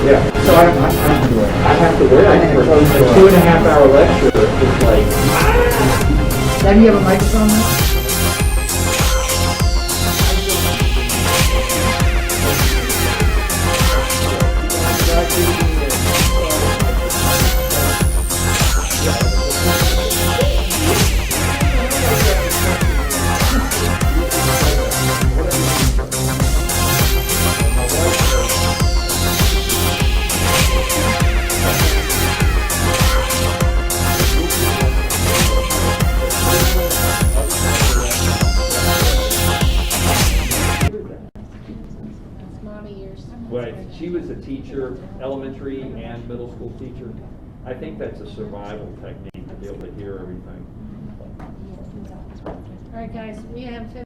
Yeah, so I have to wear it for a 2.5 hour lecture. It's like, Then you have a microphone now? when she was a teacher, elementary and middle school teacher, I think that's a survival technique to be able to hear everything. All right, guys, we have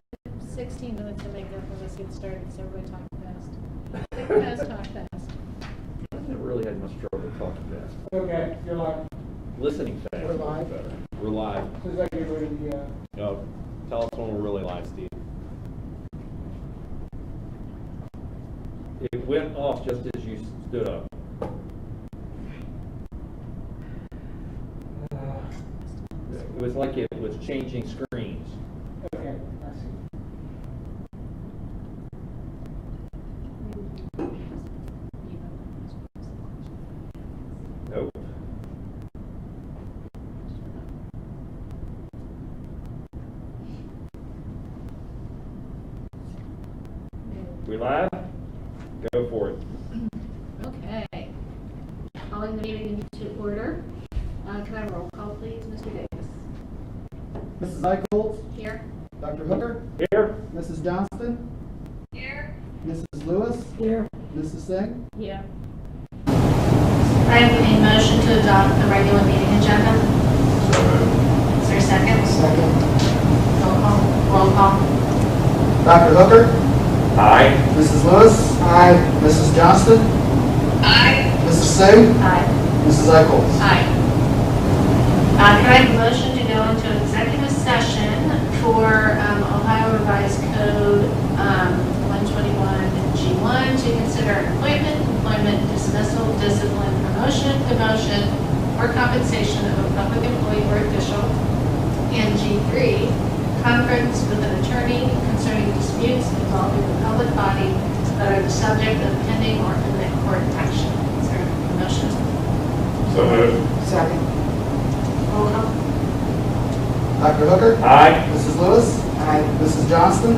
16 minutes to make up when this gets started, so everybody talk fast. Think fast, talk fast. I've never really had much trouble talking fast. Okay, you're live. Listening fast. We're live. Better. We're live. So it's like you're doing the, No, tell us when we're really live, Steve. It went off just as you stood up. It was like it was changing screens. okay, I see. Nope. We live? Go for it. Okay. Calling the meeting to order. Can I have a roll call, please? Mr. Davis? Mrs. Eichholz? Here. Dr. Hooker? Here. Mrs. Johnston? Here. Mrs. Lewis? Here. Mrs. Singh? Yeah. I have a motion to adopt the regular meeting agenda. Is there a second? Second. Roll call. Roll call. Dr. Hooker? Aye. Mrs. Lewis? Aye. Mrs. Johnston? Aye. Mrs. Singh? Aye. Mrs. Eichholz? Aye. Can I have a motion to go into executive session for Ohio Revised Code 121G1 to consider employment, dismissal, discipline, promotion, demotion, or compensation of a public employee or official. And G3, conference with an attorney concerning disputes involving the public body that are the subject of pending or imminent court action. Is there a motion? So moved. Second. Roll call. Dr. Hooker? Aye. Mrs. Lewis? Aye. Mrs. Johnston?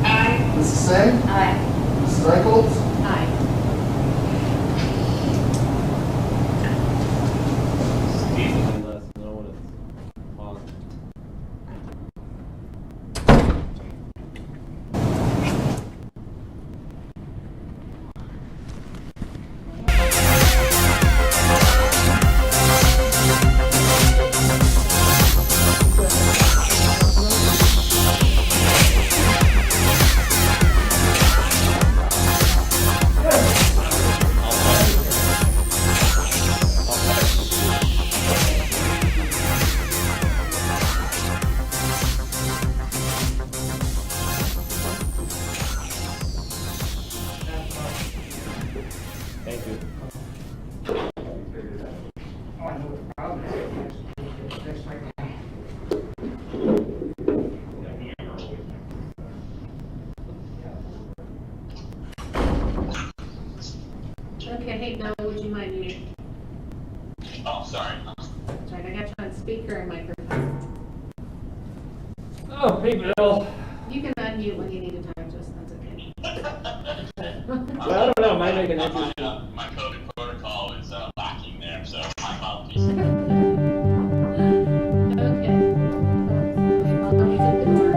Aye. Mrs. Singh? Aye. Mrs. Eichholz? Aye. Steve can let us know when it's paused. Thank you. hey, Bill, would you mind muting? Oh, sorry. That's right, I got you on speaker and microphone. Oh, hey, Bill. You can unmute when you need to talk to us, that's okay. Well, I don't know, might make an interest. My COVID protocol is lacking there, so my apologies. Okay. Okay, well, let me hit the door.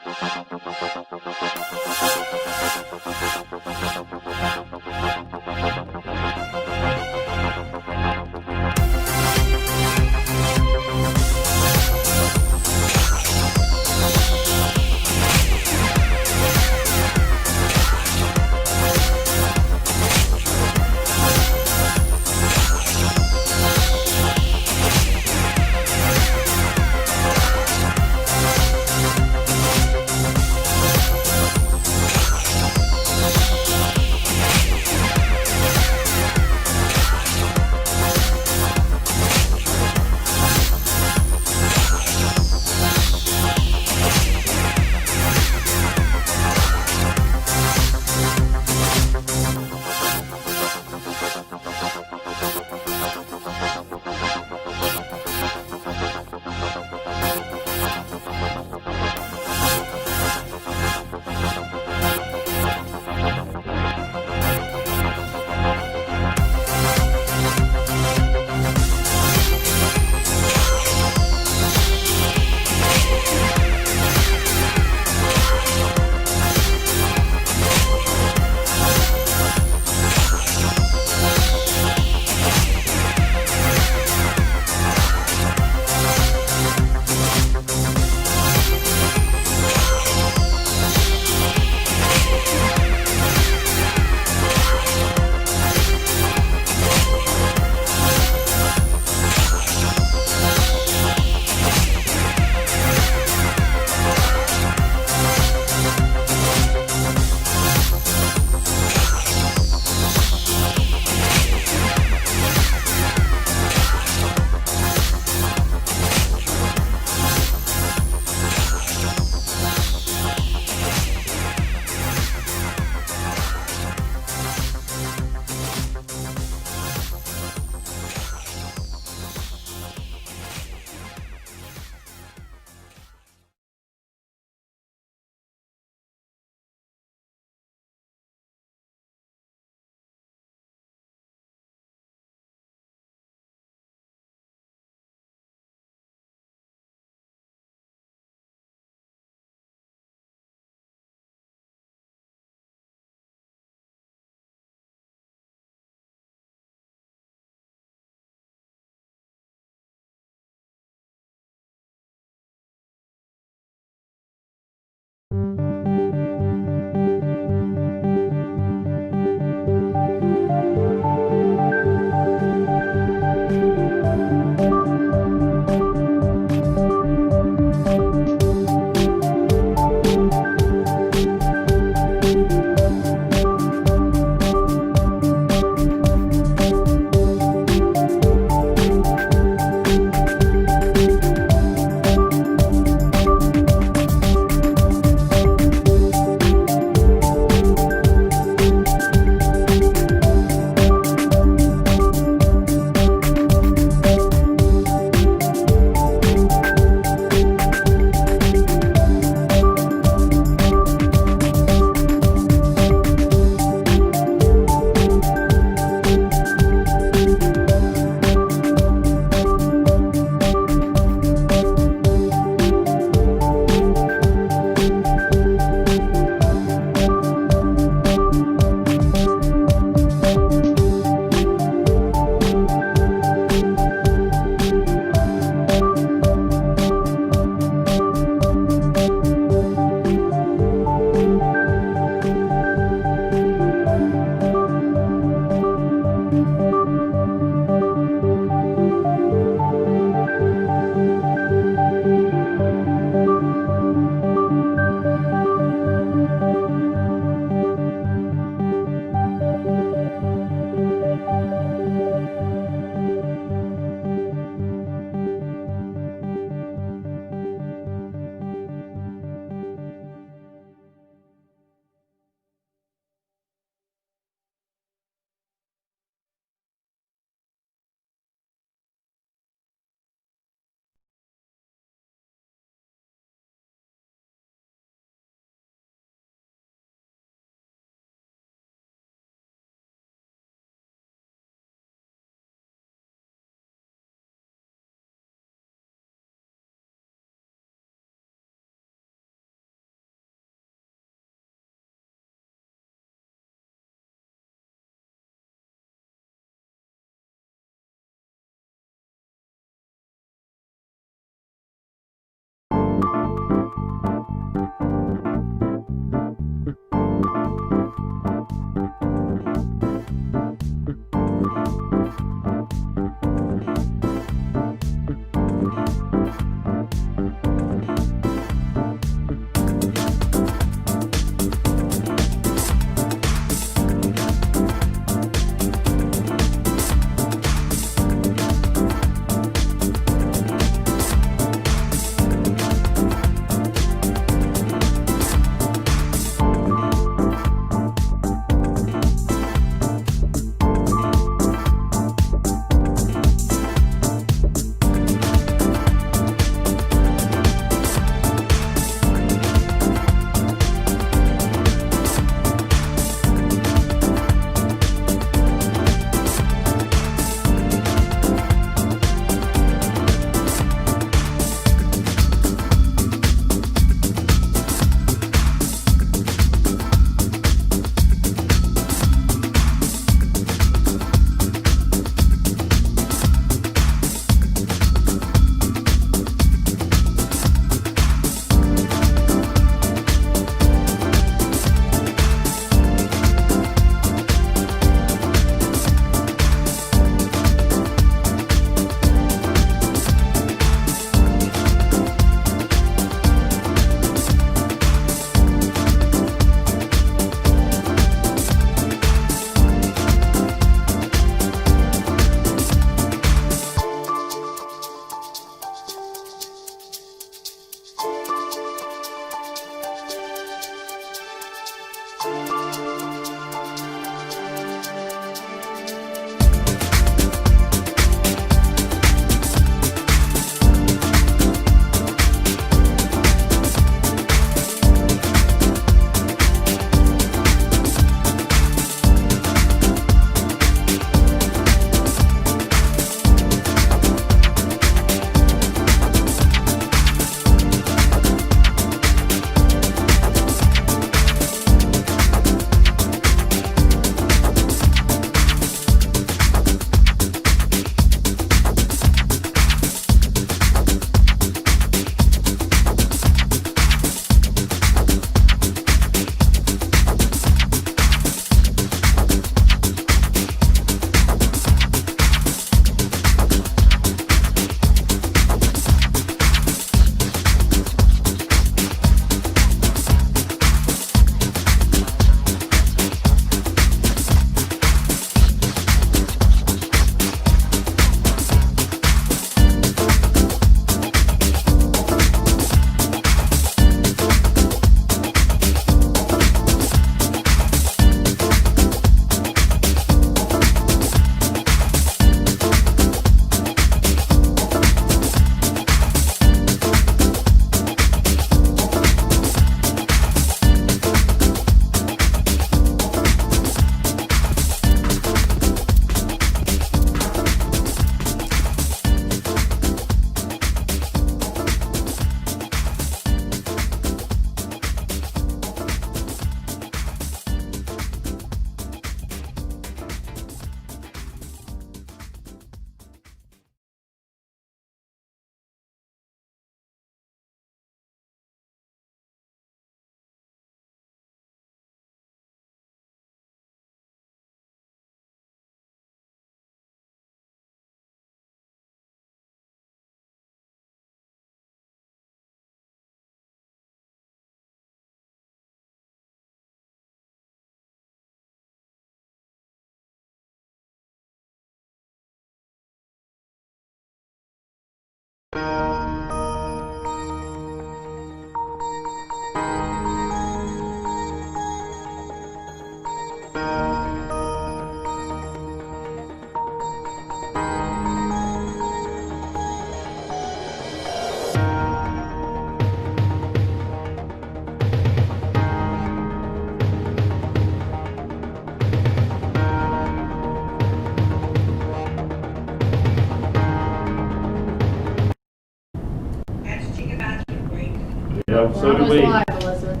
Sweet. live, Elizabeth.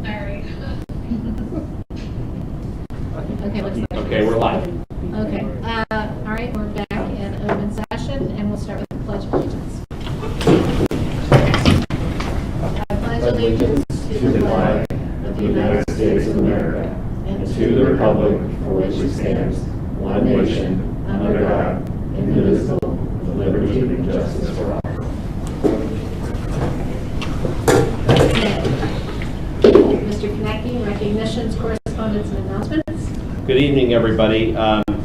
Sorry. Okay, looks like. Okay, we're live. Okay, all right, we're back in open session, and we'll start with the Pledge of Allegiance. I pledge allegiance to the flag of the United States of America and to the republic for which it stands, one nation, under God, indivisible, with liberty and justice for all. Mr. Konecki, recognitions, correspondence, and announcements. Good evening, everybody.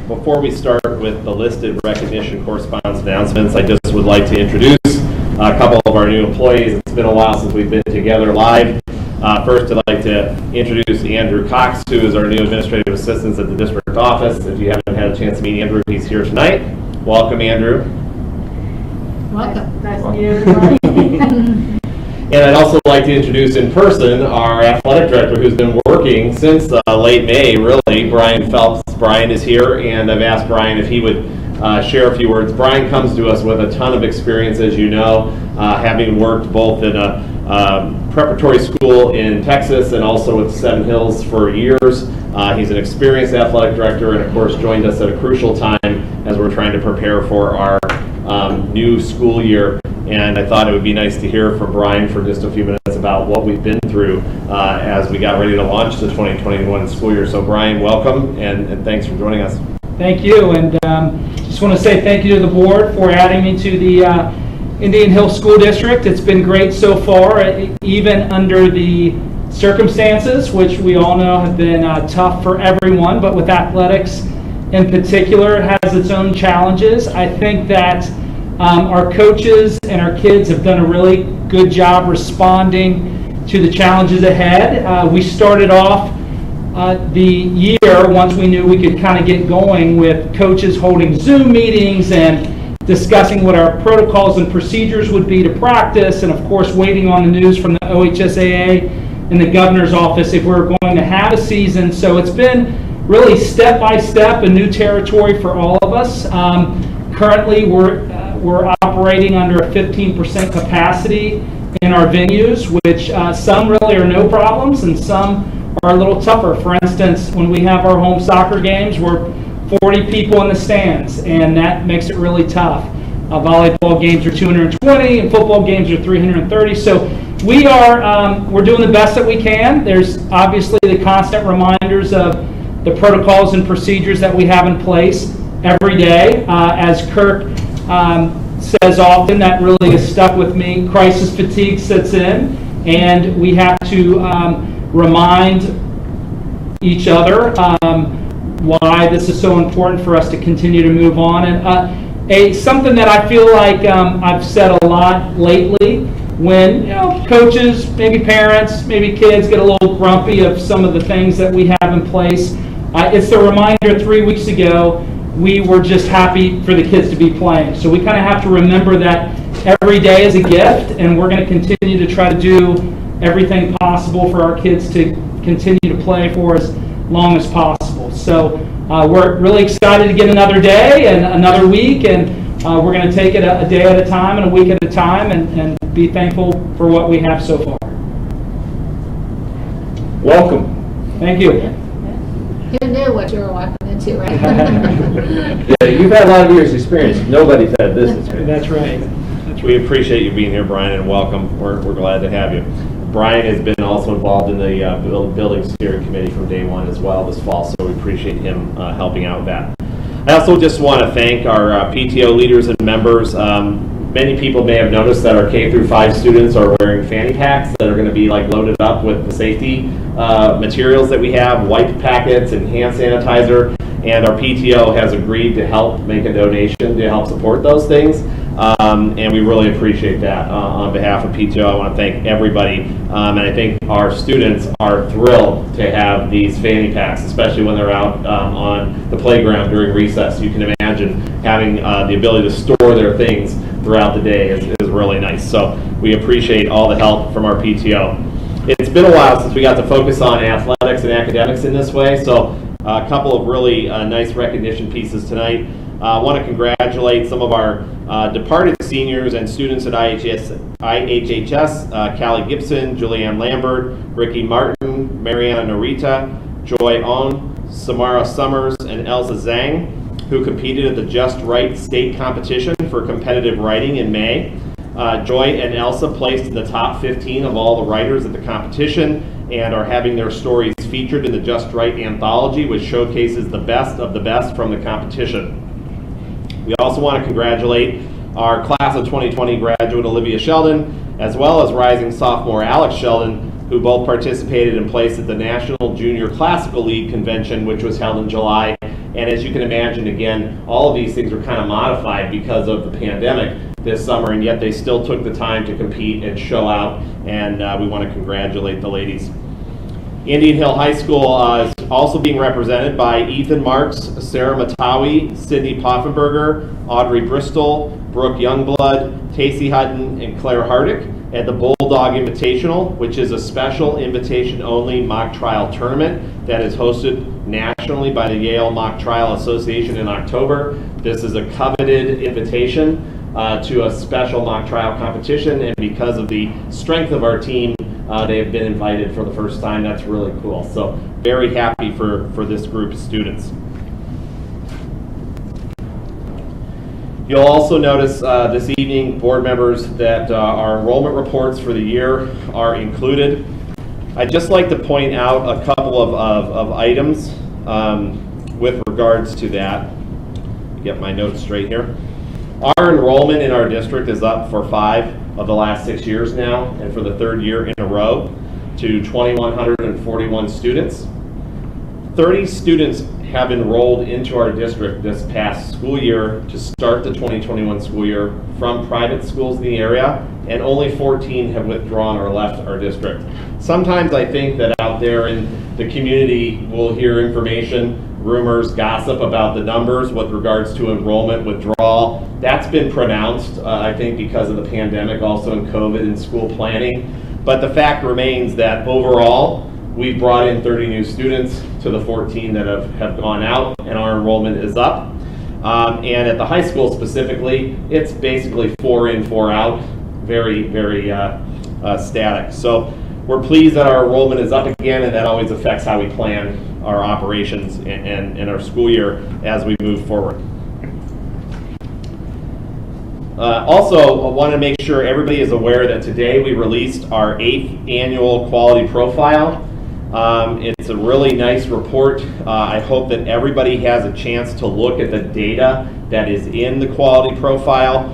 Before we start with the listed recognition correspondence announcements, I just would like to introduce a couple of our new employees. It's been a while since we've been together live. First, I'd like to introduce Andrew Cox, who is our new administrative assistant at the district office. If you haven't had a chance to meet Andrew, he's here tonight. Welcome, Andrew. Welcome. Nice to meet everybody. And I'd also like to introduce in person our athletic director, who's been working since late May, really, Brian Phelps. Brian is here, and I've asked Brian if he would share a few words. Brian comes to us with a ton of experience, as you know, having worked both in a preparatory school in Texas and also with Seven Hills for years. He's an experienced athletic director and, of course, joined us at a crucial time as we're trying to prepare for our new school year. And I thought it would be nice to hear from Brian for just a few minutes about what we've been through as we got ready to launch the 2021 school year. So Brian, welcome, and thanks for joining us. Thank you, and just want to say thank you to the board for adding me to the Indian Hill School District. It's been great so far, even under the circumstances, which we all know have been tough for everyone, but with athletics in particular, it has its own challenges. I think that our coaches and our kids have done a really good job responding to the challenges ahead. We started off the year, once we knew we could kind of get going, with coaches holding Zoom meetings and discussing what our protocols and procedures would be to practice, and of course waiting on the news from the OHSAA and the governor's office if we were going to have a season. So it's been really step by step a new territory for all of us. Currently we're operating under a 15% capacity in our venues, which some really are no problems and some are a little tougher. For instance, when we have our home soccer games, we're 40 people in the stands, and that makes it really tough. Volleyball games are 220, and football games are 330. So we're doing the best that we can. There's obviously the constant reminders of the protocols and procedures that we have in place every day. As Kirk says often, that really is stuck with me. Crisis fatigue sets in, and we have to remind each other why this is so important for us to continue to move on. And something that I feel like I've said a lot lately, when coaches, maybe parents, maybe kids get a little grumpy of some of the things that we have in place, it's the reminder 3 weeks ago we were just happy for the kids to be playing. So we kind of have to remember that every day is a gift, and we're going to continue to try to do everything possible for our kids to continue to play for as long as possible. So we're really excited to get another day and another week, and we're going to take it a day at a time and a week at a time, and be thankful for what we have so far. Welcome. Thank you. You knew what you were walking into, right? Yeah, you've had a lot of years' experience. Nobody's had this experience. That's right. We appreciate you being here, Brian, and welcome. We're glad to have you. Brian has been also involved in the building steering committee from day one as well this fall, so we appreciate him helping out with that. I also just want to thank our PTO leaders and members. Many people may have noticed that our K-5 students are wearing fanny packs that are going to be loaded up with the safety materials that we have, wipe packets and hand sanitizer, and our PTO has agreed to help make a donation to help support those things, and we really appreciate that. On behalf of PTO, I want to thank everybody, and I think our students are thrilled to have these fanny packs, especially when they're out on the playground during recess. You can imagine having the ability to store their things throughout the day is really nice. So we appreciate all the help from our PTO. It's been a while since we got to focus on athletics and academics in this way, so a couple of really nice recognition pieces tonight. I want to congratulate congratulate some of our departed seniors and students at IHHS, Callie Gibson, Julianne Lambert, Ricky Martin, Mariana Norita, Joy Ong, Samara Summers, and Elsa Zhang, who competed at the Just Right state competition for competitive writing in May. Joy and Elsa placed in the top 15 of all the writers at the competition and are having their stories featured in the Just Right anthology, which showcases the best of the best from the competition. We also want to congratulate our class of 2020 graduate Olivia Sheldon, as well as rising sophomore Alex Sheldon, who both participated and placed at the National Junior Classical League Convention, which was held in July. And as you can imagine, again, all of these things were kind of modified because of the pandemic this summer, and yet they still took the time to compete and show out, and we want to congratulate the ladies. Indian Hill High School is also being represented by Ethan Marks, Sarah Matawi, Sydney Poffenberger, Audrey Bristol, Brooke Youngblood, Tacey Hutton, and Claire Hardick at the Bulldog Invitational, which is a special invitation-only mock trial tournament that is hosted nationally by the Yale Mock Trial Association in October. This is a coveted invitation to a special mock trial competition, and because of the strength of our team, they have been invited for the first time. That's really cool. So very happy for this group of students. You'll also notice this evening, board members, that our enrollment reports for the year are included. I'd just like to point out a couple of items with regards to that. Get my notes straight here. Our enrollment in our district is up for 5 of the last 6 years now, and for the 3rd year in a row, to 2,141 students. 30 students have enrolled into our district this past school year to start the 2021 school year from private schools in the area, and only 14 have withdrawn or left our district. Sometimes I think that out there in the community we'll hear information, rumors, gossip about the numbers with regards to enrollment withdrawal. That's been pronounced, I think, because of the pandemic, also in COVID and school planning. But the fact remains that overall, we've brought in 30 new students to the 14 that have gone out, and our enrollment is up. And at the high school specifically, it's basically 4 in, 4 out, very, very static. So we're pleased that our enrollment is up again, and that always affects how we plan our operations and our school year as we move forward. Also, I want to make sure everybody is aware that today we released our 8th annual quality profile. It's a really nice report. I hope that everybody has a chance to look at the data that is in the quality profile.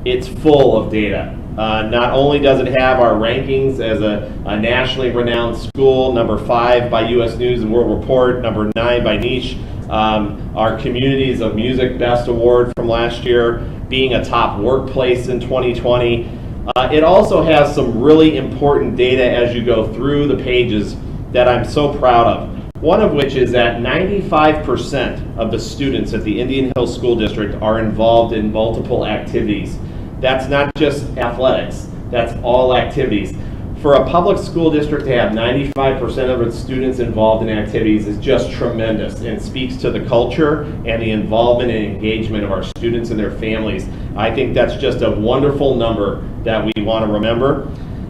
It's full of data. Not only does it have our rankings as a nationally renowned school, number 5 by U.S. News and World Report, number 9 by Niche, our Communities of Music Best Award from last year, being a top workplace in 2020. It also has some really important data as you go through the pages that I'm so proud of. One of which is that 95% of the students at the Indian Hill School District are involved in multiple activities. That's not just athletics, that's all activities. For a public school district to have 95% of its students involved in activities is just tremendous and speaks to the culture and the involvement and engagement of our students and their families. I think that's just a wonderful number that we want to remember.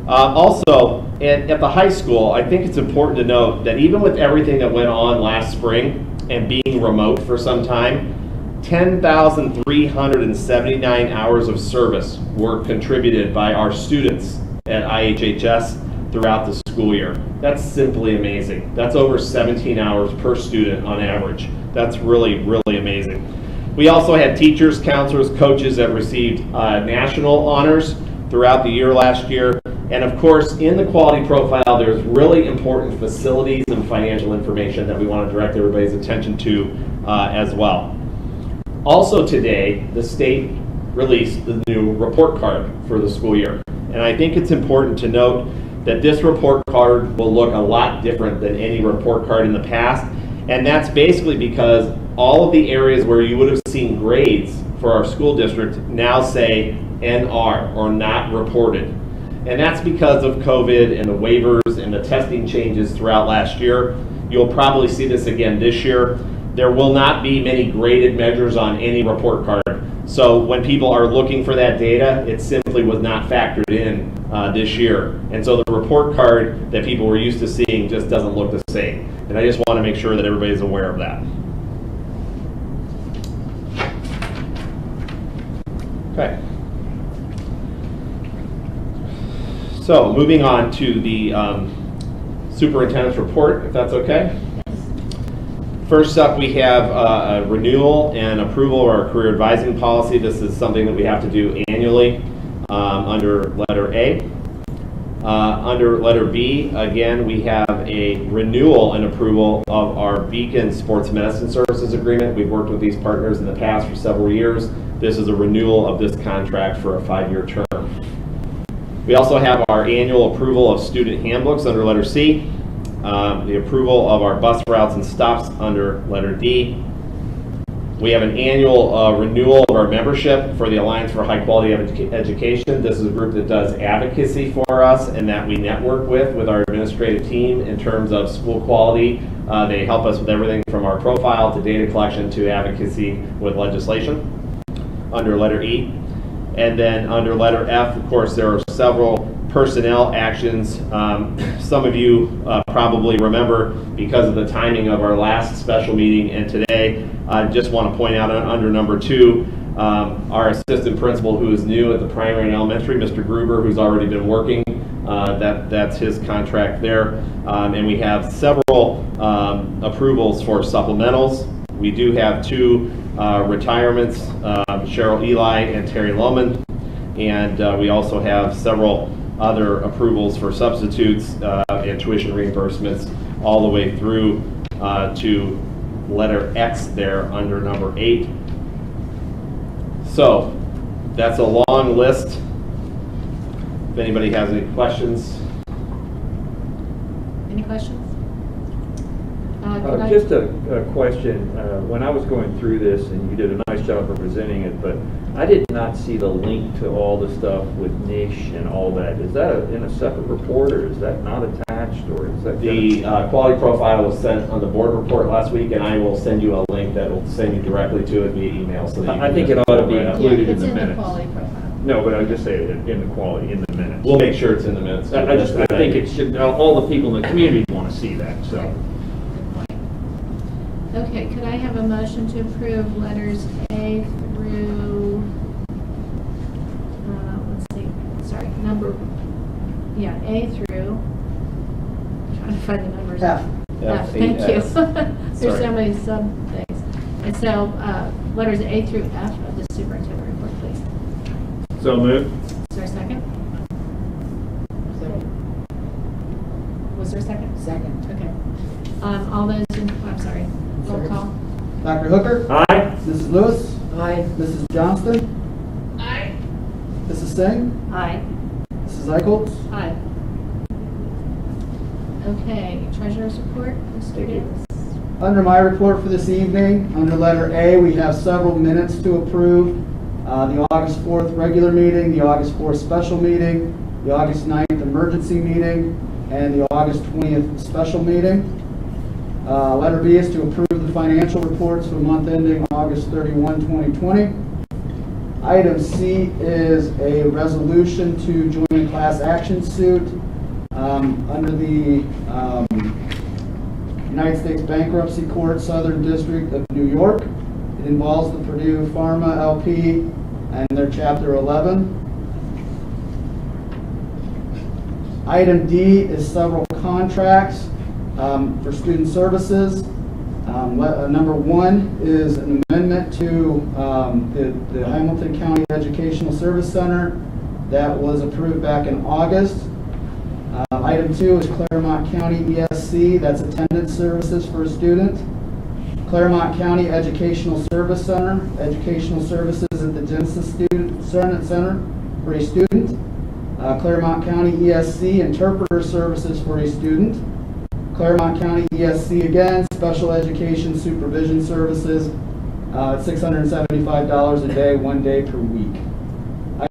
Also, at the high school, I think it's important to note that even with everything that went on last spring and being remote for some time, 10,379 hours of service were contributed by our students at IHHS throughout the school year. That's simply amazing. That's over 17 hours per student on average. That's really, really amazing. We also had teachers, counselors, coaches that received national honors throughout the year last year. And of course, in the quality profile, there's really important facilities and financial information that we want to direct everybody's attention to as well. Also today, the state released the new report card for the school year. And I think it's important to note that this report card will look a lot different than any report card in the past. And that's basically because all of the areas where you would have seen grades for our school district now say NR, or not reported. And that's because of COVID and the waivers and the testing changes throughout last year. You'll probably see this again this year. There will not be many graded measures on any report card So when people are looking for that data, it simply was not factored in this year. And so the report card that people were used to seeing just doesn't look the same. And I just want to make sure that everybody's aware of that. Okay. So moving on to the superintendent's report, if that's okay. First up, we have a renewal and approval of our career advising policy. This is something that we have to do annually under letter A. Under letter B, again, we have a renewal and approval of our Beacon Sports Medicine Services Agreement. We've worked with these partners in the past for several years. This is a renewal of this contract for a 5-year term. We also have our annual approval of student handbooks under letter C. The approval of our bus routes and stops under letter D. We have an annual renewal of our membership for the Alliance for High Quality Education. This is a group that does advocacy for us and that we network with our administrative team in terms of school quality. They help us with everything from our profile to data collection to advocacy with legislation under letter E. And then under letter F, of course, there are several personnel actions. Some of you probably remember because of the timing of our last special meeting and today. I just want to point out under number 2, our assistant principal who is new at the primary and elementary, Mr. Gruber, who's already been working. That's his contract there. And we have several approvals for supplementals. We do have 2 retirements, Cheryl Eli and Terry Lohman. And we also have several other approvals for substitutes and tuition reimbursements all the way through to letter X there under number 8. So that's a long list. If anybody has any questions. Any questions? Just a question. When I was going through this, and you did a nice job of presenting it, but I did not see the link to all the stuff with niche and all that. Is that in a separate report, or is that not attached, or is that the quality profile was sent on the board report last week, and I will send you a link that will send you directly to it via email. So that you I think it ought to be included in the It's in the minutes. quality profile. No, but I just say it in the quality in the minutes. We'll make sure it's in the minutes. I think it should. All the people in the community want to see that. So. Okay, could I have a motion to approve letters A through, let's see, sorry, A through, I'm trying to find the numbers. F. F, thank you. Sorry. There's so many sub things. And so, letters A through F of the superintendent report, please. So moved. Is there a second? Was there a second? Second. Okay. All those in, I'm sorry, roll call. Dr. Hooker? Aye. Mrs. Lewis? Aye. Mrs. Johnston? Aye. Mrs. Singh? Aye. Mrs. Eichholz? Aye. Okay, treasurer's report, Mr. Davis. Under my report for this evening, under letter A, we have several minutes to approve. The August 4th regular meeting, the August 4th special meeting, the August 9th emergency meeting, and the August 20th special meeting. Letter B is to approve the financial reports for the month ending August 31, 2020. Item C is a resolution to join a class action suit under the United States Bankruptcy Court, Southern District of New York. It involves the Purdue Pharma LP and their Chapter 11. Item D is several contracts for student services. Number 1 is an amendment to the Hamilton County Educational Service Center that was approved back in August. Item 2 is Claremont County ESC, that's attendance services for a student. Claremont County Educational Service Center, educational services at the Genesis Student Center for a student. Claremont County ESC, interpreter services for a student. Claremont County ESC again, special education supervision services, $675 a day, 1 day per week.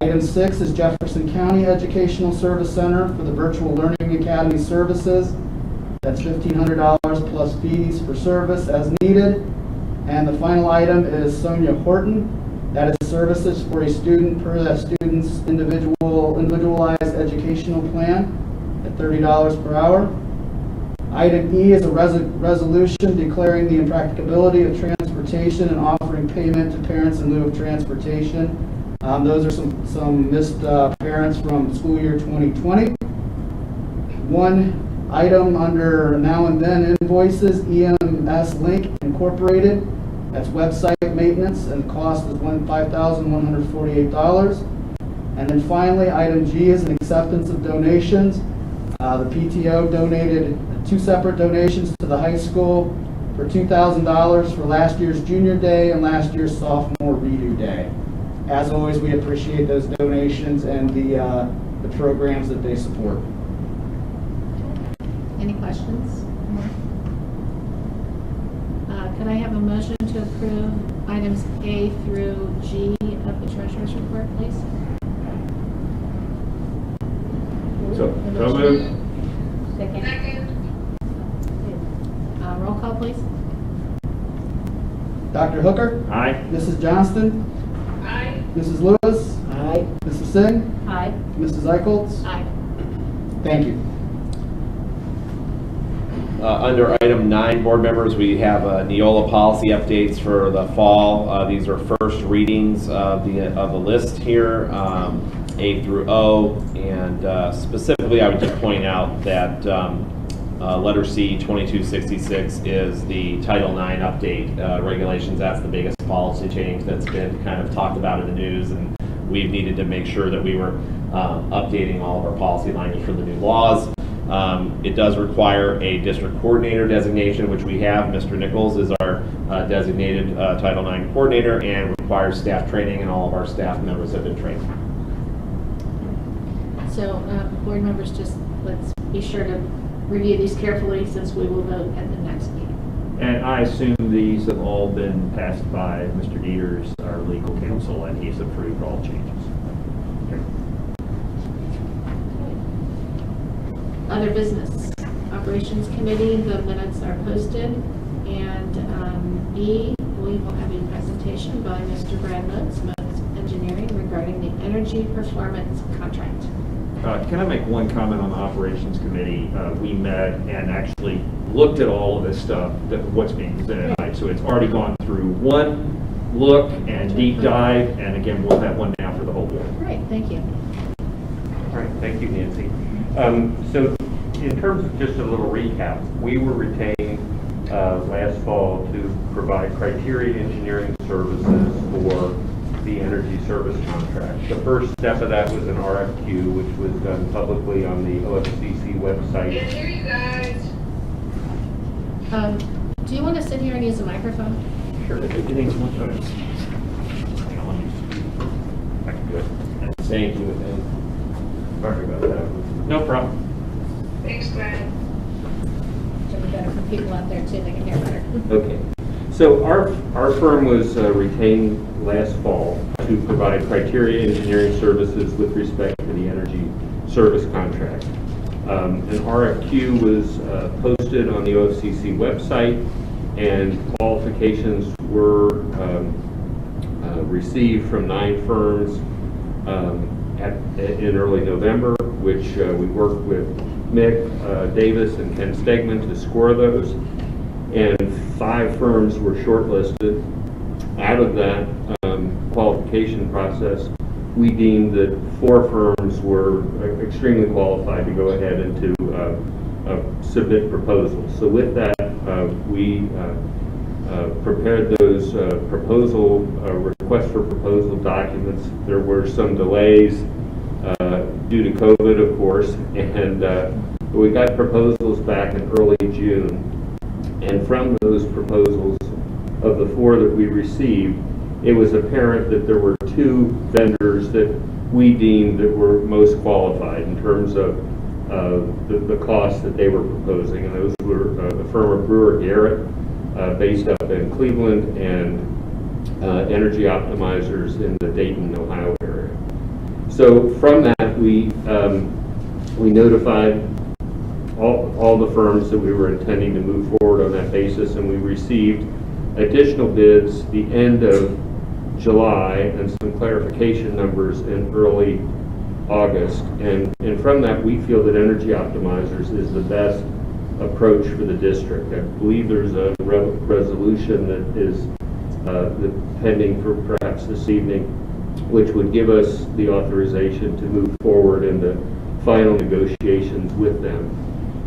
Item 6 is Jefferson County Educational Service Center for the Virtual Learning Academy services. That's $1,500 plus fees for service as needed. And the final item is Sonia Horton. That is services for a student per that student's individualized educational plan at $30 per hour. Item E is a resolution declaring the impracticability of transportation and offering payment to parents in lieu of transportation. Those are some missed parents from school year 2020. One item under now and then invoices, EMS Link Incorporated. That's website maintenance, and the cost is $5,148. And then finally, item G is an acceptance of donations. The PTO donated 2 separate donations to the high school for $2,000 for last year's junior day and last year's sophomore redo day. As always, we appreciate those donations and the programs that they support. Any questions? Could I have a motion to approve items A through G of the treasurer's report, please? So moved. Second. Roll call, please. Dr. Hooker? Aye. Mrs. Johnston? Aye. Mrs. Lewis? Aye. Mrs. Singh? Aye. Mrs. Eicholtz? Aye. Thank you. Under item 9, board members, we have Neola policy updates for the fall. These are first readings of the list here, A through O, and specifically I would just point out that letter C 2266 is the Title IX update regulations. That's the biggest policy change that's been kind of talked about in the news, and we've needed to make sure that we were updating all of our policy language for the new laws. It does require a district coordinator designation, which we have. Mr. Nichols is our designated Title IX coordinator, and requires staff training, and all of our staff members have been trained. So, board members, just let's be sure to review these carefully since we will vote at the next meeting. And I assume these have all been passed by Mr. Dieters, our legal counsel, and he's approved all changes. Okay. Other business. Operations Committee, the minutes are posted. And B, we will have a presentation by Mr. Brad Moats, Moats Engineering, regarding the energy performance contract. Can I make one comment on the Operations Committee? We met and actually looked at all of this stuff, what's being presented tonight. So it's already gone through one look and deep dive, and again, we'll have one now for the whole board. Great, thank you. All right, thank you, Nancy. So in terms of just a little recap, we were retained last fall to provide criteria engineering services for the energy service contract. The first step of that was an RFQ, which was done publicly on the OFCC website. Can't hear you guys. Do you want to sit here and use a microphone? Sure. Everything's one time. I can do it. Thank you. Sorry about that. No problem. Thanks, Brad. It'll be better for people out there too, they can hear better. Okay. So our firm was retained last fall to provide criteria engineering services with respect to the energy service contract. An RFQ was posted on the OFCC website, and qualifications were received from 9 firms in early November, which we worked with Mick Davis and Ken Stegman to score those, and 5 firms were shortlisted. Out of that qualification process, we deemed that 4 firms were extremely qualified to go ahead and to submit proposals. So with that, we prepared those request for proposal documents. There were some delays due to COVID, of course, and we got proposals back in early June. And from those proposals, of the 4 that we received, it was apparent that there were 2 vendors that we deemed that were most qualified in terms of the costs that they were proposing. And those were the firm of Brewer Garrett, based up in Cleveland, and Energy Optimizers in the Dayton, Ohio area. So from that, we notified all the firms that we were intending to move forward on that basis, and we received additional bids the end of July and some clarification numbers in early August. And from that, we feel that energy optimizers is the best approach for the district. I believe there's a resolution that is pending for perhaps this evening, which would give us the authorization to move forward into final negotiations with them.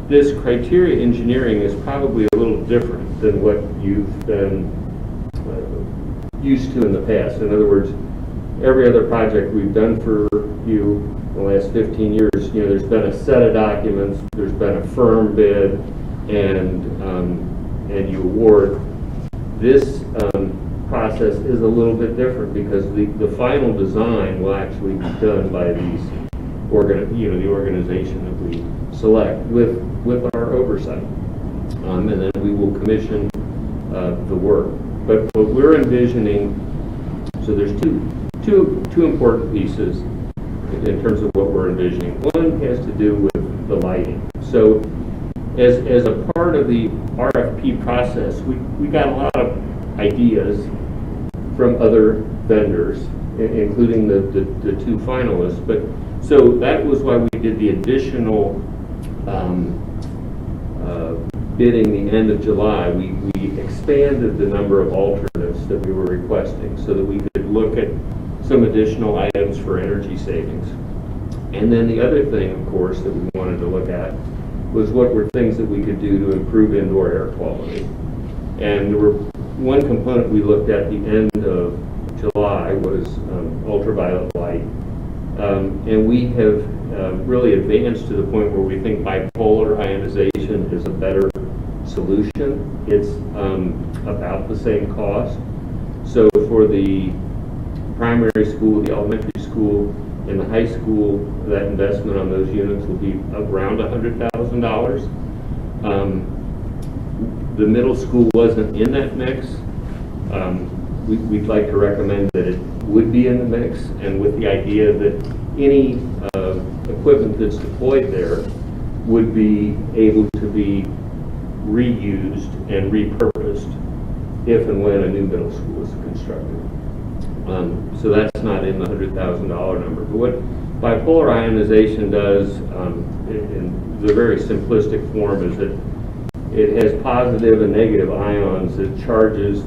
This criteria engineering is probably a little different than what you've been used to in the past. In other words, every other project we've done for you in the last 15 years, there's been a set of documents, there's been a firm bid, and you award. This process is a little bit different because the final design will actually be done by these the organization that we select with our oversight, and then we will commission the work. But what we're envisioning, so there's two important pieces in terms of what we're envisioning. One has to do with the lighting. So as a part of the RFP process, we got a lot of ideas from other vendors, including the two finalists. But so that was why we did the additional bidding the end of July. We expanded the number of alternates that we were requesting so that we could look at some additional items for energy savings. And then the other thing, of course, that we wanted to look at was what were things that we could do to improve indoor air quality. And there were one component we looked at the end of July was ultraviolet light. And we have really advanced to the point where we think bipolar ionization is a better solution. It's about the same cost. So for the primary school, the elementary school, and the high school, that investment on those units will be around $100,000. The middle school wasn't in that mix. We'd like to recommend that it would be in the mix, and with the idea that any equipment that's deployed there would be able to be reused and repurposed if and when a new middle school is constructed. So that's not in the $100,000 number. But what bipolar ionization does in the very simplistic form is that it has positive and negative ions that charges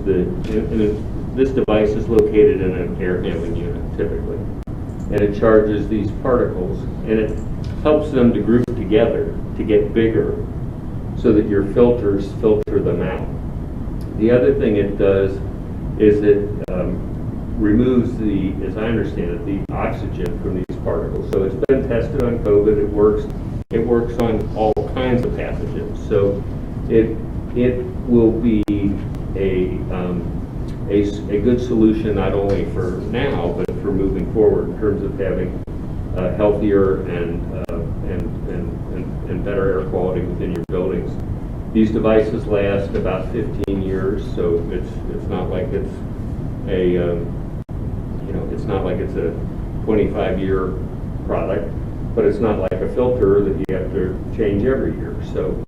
this device is located in an air handling unit typically. And it charges these particles and it helps them to group together to get bigger so that your filters filter them out. The other thing it does is it removes as I understand it, the oxygen from these particles. So it's been tested on COVID. It works on all kinds of pathogens. So it will be a good solution not only for now but for moving forward in terms of having healthier and better air quality within your buildings. These devices last about 15 years, so it's not like it's a 25-year product, but it's not like a filter that you have to change every year. So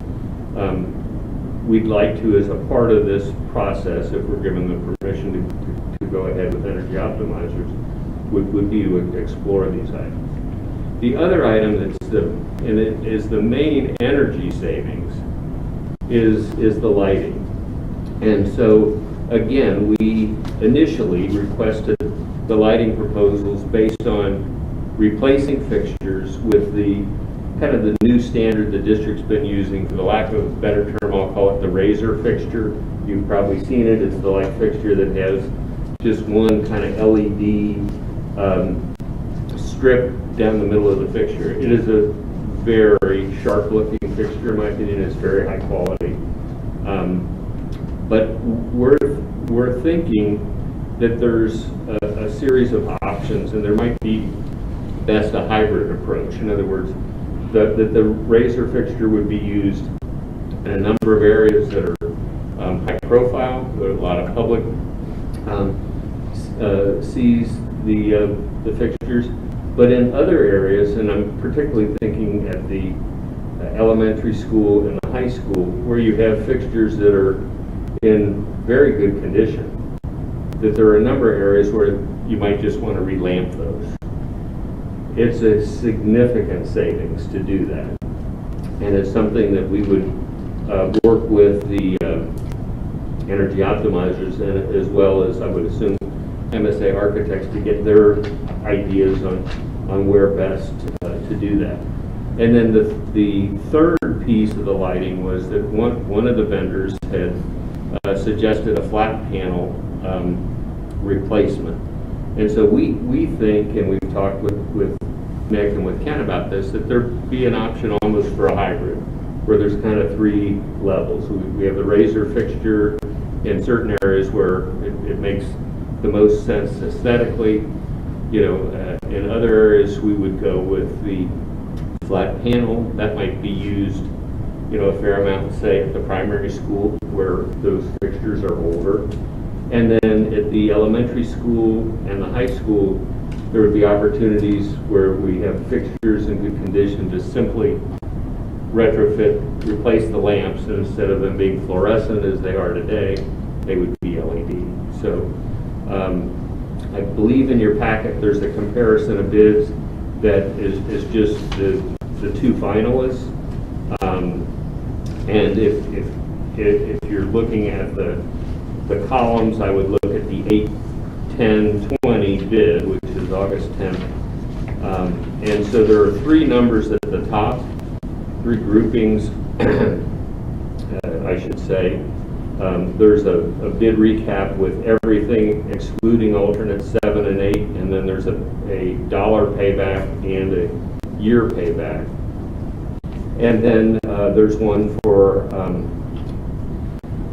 we'd like to, as a part of this process, if we're given the permission to go ahead with energy optimizers, would be to explore these items. The other item it is the main energy savings is the lighting. And so again, we initially requested the lighting proposals based on replacing fixtures with the kind of the new standard the district's been using. For the lack of a better term, I'll call it the razor fixture. You've probably seen it. It's the light fixture that has just one kind of LED strip down the middle of the fixture. It is a very sharp looking fixture, in my opinion. It's very high quality. But we're thinking that there's a series of options, and there might be best a hybrid approach. In other words, the razor fixture would be used in a number of areas that are high profile. There are a lot of public sees the fixtures, but in other areas, and I'm particularly thinking at the elementary school and the high school, where you have fixtures that are in very good condition, that there are a number of areas where you might just want to relamp those. It's a significant savings to do that. And it's something that we would work with the energy optimizers and as well as, I would assume, MSA architects to get their ideas on where best to do that. And then the third piece of the lighting was that one of the vendors had suggested a flat panel replacement. And so we think, and we've talked with Nick and with Ken about this, that there'd be an option almost for a hybrid, where there's kind of three levels. We have the razor fixture in certain areas where it makes the most sense aesthetically. In other areas we would go with the flat panel. That might be used, a fair amount, say, at the primary school where those fixtures are older. And then at the elementary school and the high school, there would be opportunities where we have fixtures in good condition to simply retrofit, replace the lamps, and instead of them being fluorescent as they are today, they would be LED. So I believe in your packet there's a comparison of bids that is just the two finalists. And if you're looking at the columns, I would look at the 8, 10, 20 bid, which is August 10th. And so there are three numbers at the top, three groupings, I should say. There's a bid recap with everything excluding alternate 7 and 8, and then there's a dollar payback and a year payback. And then there's one for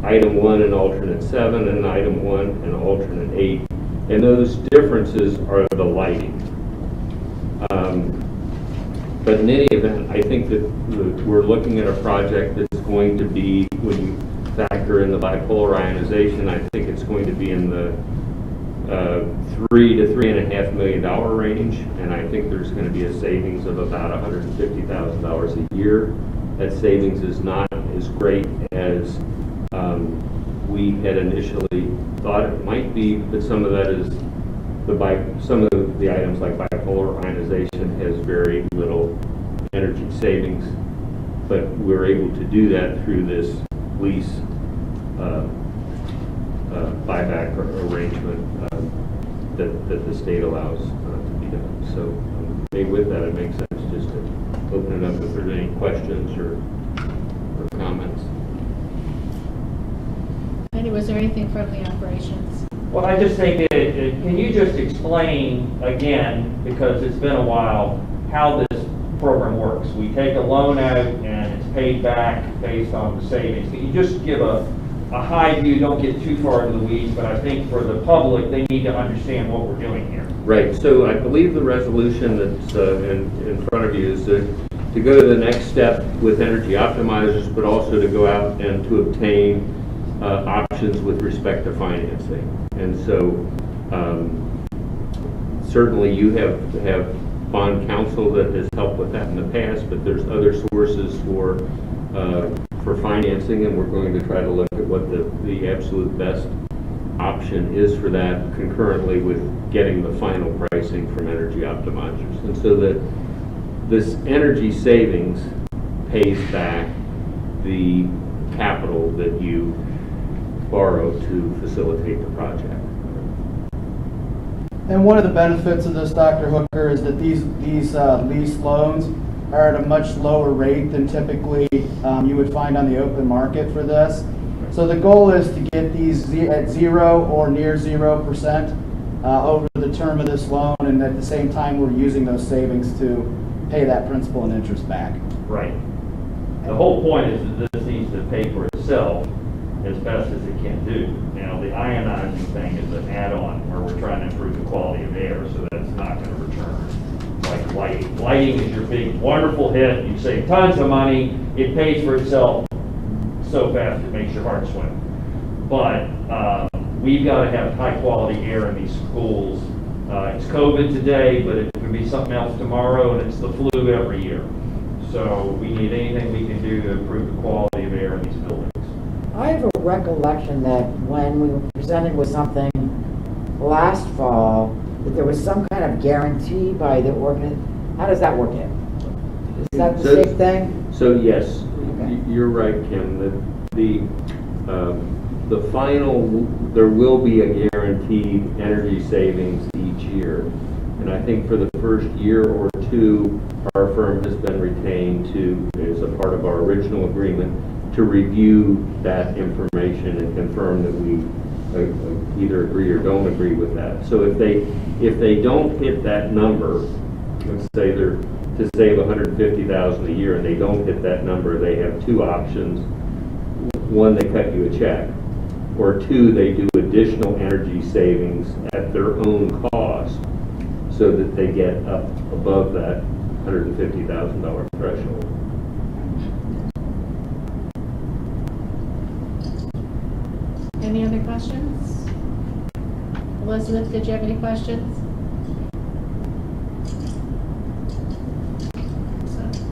item 1 and alternate 7 and item 1 and alternate 8. And those differences are the lighting. But in any event, I think that we're looking at a project that's going to be, when you factor in the bipolar ionization, I think it's going to be in the $3 to $3.5 million range, and I think there's going to be a savings of about $150,000 a year. That savings is not as great as we had initially thought it might be, but some of that is some of the items like bipolar ionization has very little energy savings, but we're able to do that through this lease buyback arrangement that the state allows to be done. So maybe with that, it makes sense just to open it up if there's any questions or comments. Andy, was there anything from the operations? Well, I just think can you just explain again, because it's been a while, how this program works? We take a loan out and it's paid back based on the savings. Can you just give a high view, don't get too far into the weeds, but I think for the public, they need to understand what we're doing here. Right, so I believe the resolution that's in front of you is to go to the next step with energy optimizers, but also to go out and to obtain options with respect to financing. And so certainly you have bond counsel that has helped with that in the past, but there's other sources for financing, and we're going to try to look at what the absolute best option is for that concurrently with getting the final pricing from energy optimizers. And so that this energy savings pays back the capital that you borrow to facilitate the project. And one of the benefits of this, Dr. Hooker, is that these lease loans are at a much lower rate than typically you would find on the open market for this. So the goal is to get these at 0 or near 0% over the term of this loan, and at the same time we're using those savings to pay that principal and interest back. Right. The whole point is that this needs to pay for itself as best as it can do. Now, the ionizing thing is an add-on where we're trying to improve the quality of air, so that's not going to return. Like lighting. Lighting is your big, wonderful hit. You save tons of money. It pays for itself so fast it makes your heart swim. But we've got to have high-quality air in these schools. It's COVID today, but it could be something else tomorrow, and it's the flu every year. So we need anything we can do to improve the quality of air in these buildings. I have a recollection that when we were presented with something last fall that there was some kind of guarantee by the how does that work in? Is that the same thing? So yes, Okay. you're right, Kim. The final, there will be a guaranteed energy savings each year. And I think for the first year or two, our firm has been retained to, as a part of our original agreement, to review that information and confirm that we either agree or don't agree with that. So if they don't hit that number, let's say they're to save $150,000 a year and they don't hit that number, they have two options. One, they cut you a check, or two, they do additional energy savings at their own cost so that they get up above that $150,000 threshold. Any other questions? Elizabeth, did you have any questions?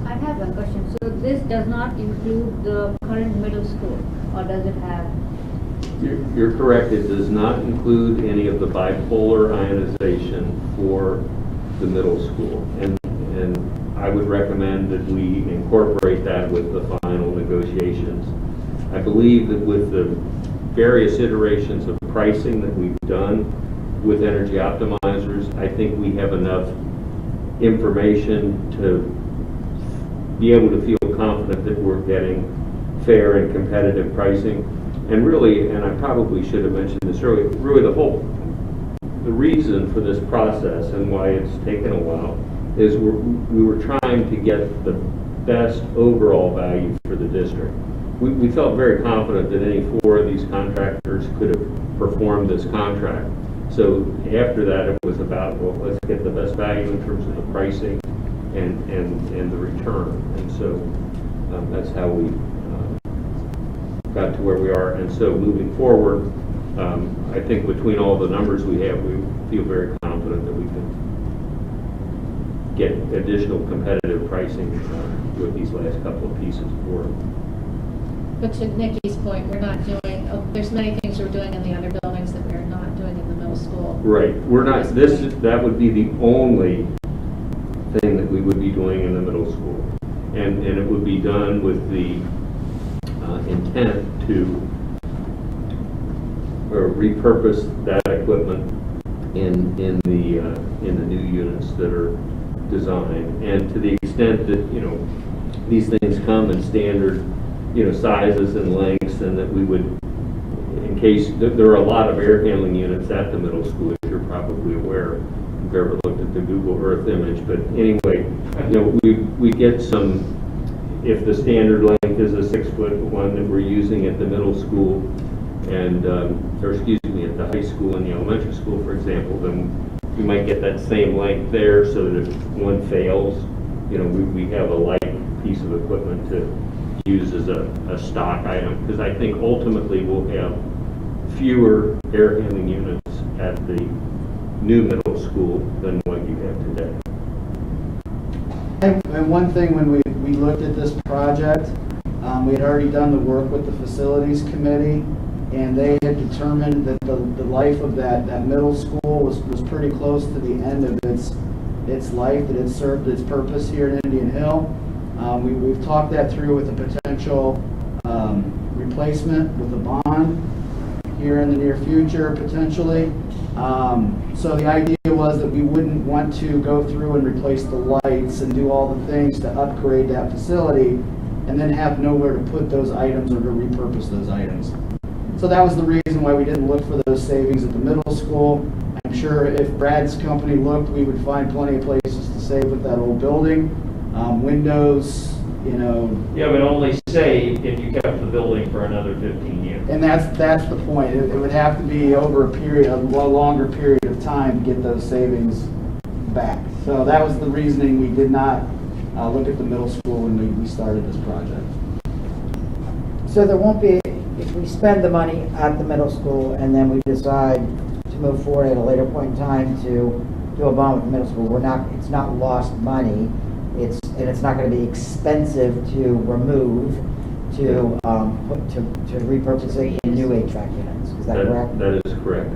I have one question. So this does not include the current middle school, or does it have? You're correct. It does not include any of the bipolar ionization for the middle school. And I would recommend that we incorporate that with the final negotiations. I believe that with the various iterations of pricing that we've done with energy optimizers, I think we have enough information to be able to feel confident that we're getting fair and competitive pricing. And really, and I probably should have mentioned this earlier, really the reason for this process and why it's taken a while is we were trying to get the best overall value for the district. We felt very confident that any four of these contractors could have performed this contract. So after that, it was about, well, let's get the best value in terms of the pricing and the return. And so that's how we got to where we are. And so moving forward, I think between all the numbers we have, we feel very confident that we can get additional competitive pricing with these last couple of pieces of work. But to Nikki's point, we're not doing, there's many things we're doing in the other buildings that we're not doing in the middle school. Right. We're not, that would be the only thing that we would be doing in the middle school. And it would be done with the intent to repurpose that equipment in the new units that are designed. And to the extent that, these things come in standard, sizes and lengths, and that we would, in case, there are a lot of air handling units at the middle school, if you're probably aware, if you've ever looked at the Google Earth image. But anyway, we get some, if the standard length is a 6-foot one that we're using at the middle school, and, or excuse me, at the high school and the elementary school, for example, then we might get that same length there, so that if one fails, we have a light piece of equipment to use as a stock item, because I think ultimately we'll have fewer air handling units at the new middle school than what you have today. And one thing, when we looked at this project, we had already done the work with the facilities committee, and they had determined that the life of that middle school was pretty close to the end of its life, that it served its purpose here in Indian Hill. We've talked that through with a potential replacement with a bond here in the near future, potentially. So the idea was that we wouldn't want to go through and replace the lights and do all the things to upgrade that facility and then have nowhere to put those items or to repurpose those items. So that was the reason why we didn't look for those savings at the middle school. I'm sure if Brad's company looked, we would find plenty of places to save with that old building. Windows, Yeah, but only save if you kept the building for another 15 years. and that's the point. It would have to be over a longer period of time to get those savings back. So that was the reasoning we did not look at the middle school when we started this project. So there won't be, if we spend the money at the middle school and then we decide to move forward at a later point in time to do a bond with the middle school, it's not lost money. It's not going to be expensive to remove, to repurpose it in new HVAC units. Is that correct? That is correct.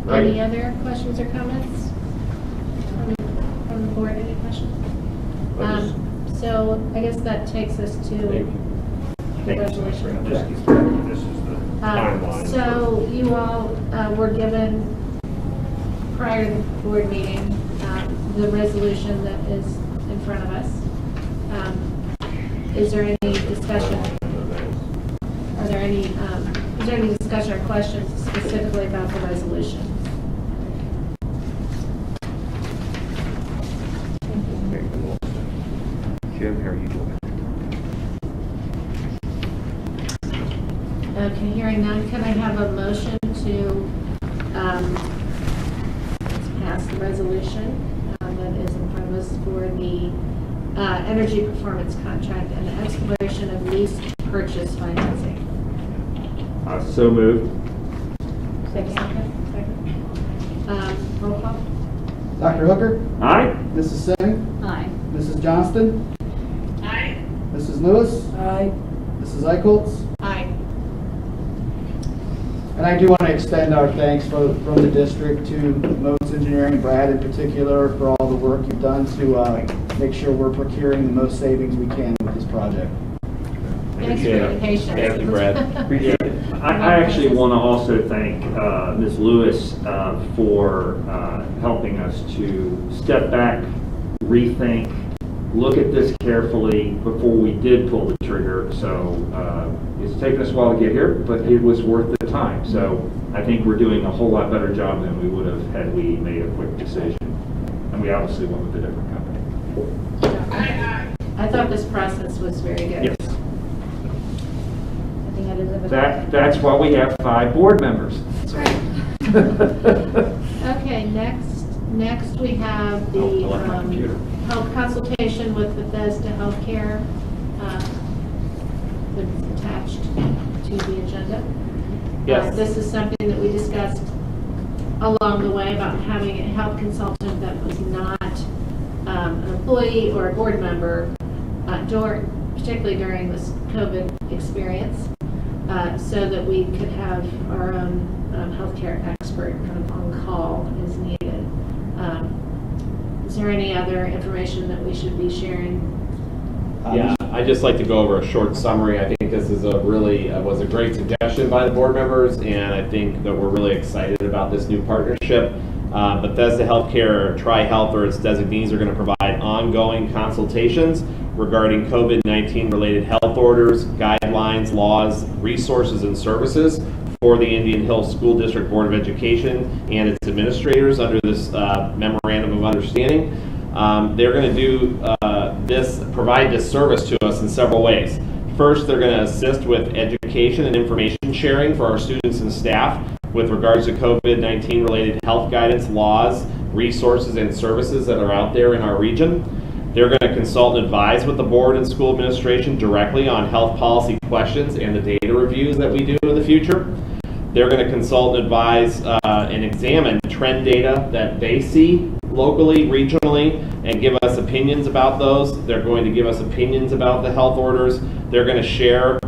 Any other questions or comments from the board? Any questions? So I guess that takes us to the resolution. This is the timeline. So you all were given, prior to the board meeting, the resolution that is in front of us. Is there any discussion? Are there any, is there any discussion or questions specifically about the resolution? Jim, how are you doing? Okay, hearing none, can I have a motion to pass the resolution that is in front of us for the energy performance contract and the exploration of lease purchase financing? So moved. Second. Roll call? Dr. Hooker? Aye? Mrs. Singh? Aye. Mrs. Johnston? Aye. Mrs. Lewis? Aye. Mrs. Eichholz? Aye. And I do want to extend our thanks from the district to Modes Engineering, Brad in particular, for all the work you've done to make sure we're procuring the most savings we can with this project. Thanks for your patience. Thank you, Brad. Appreciate it. I actually want to also thank Ms. Lewis for helping us to step back, rethink, look at this carefully before we did pull the trigger. So it's taken us a while to get here, but it was worth the time. So I think we're doing a whole lot better job than we would have had we made a quick decision. And we obviously went with a different company. I thought this process was very good. Yes. I think that is a That's why we have 5 board members. That's right. Okay, next we have the health consultation with Bethesda Healthcare that's attached to the agenda. Yes. This is something that we discussed along the way about having a health consultant that was not an employee or a board member, particularly during this COVID experience, so that we could have our own healthcare expert kind of on call as needed. Is there any other information that we should be sharing? Yeah, I'd just like to go over a short summary. I think this is a really, was a great suggestion by the board members, and I think that we're really excited about this new partnership. Bethesda Healthcare, Tri-Health, or its designees are going to provide ongoing consultations regarding COVID-19 related health orders, guidelines, laws, resources, and services for the Indian Hill School District Board of Education and its administrators under this memorandum of understanding. They're going to do provide this service to us in several ways. First, they're going to assist with education and information sharing for our students and staff with regards to COVID-19 related health guidance, laws, resources, and services that are out there in our region. They're going to consult and advise with the board and school administration directly on health policy questions and the data reviews that we do in the future. They're going to consult and advise and examine trend data that they see locally, regionally, and give us opinions about those. They're going to give us opinions about the health orders. They're going to share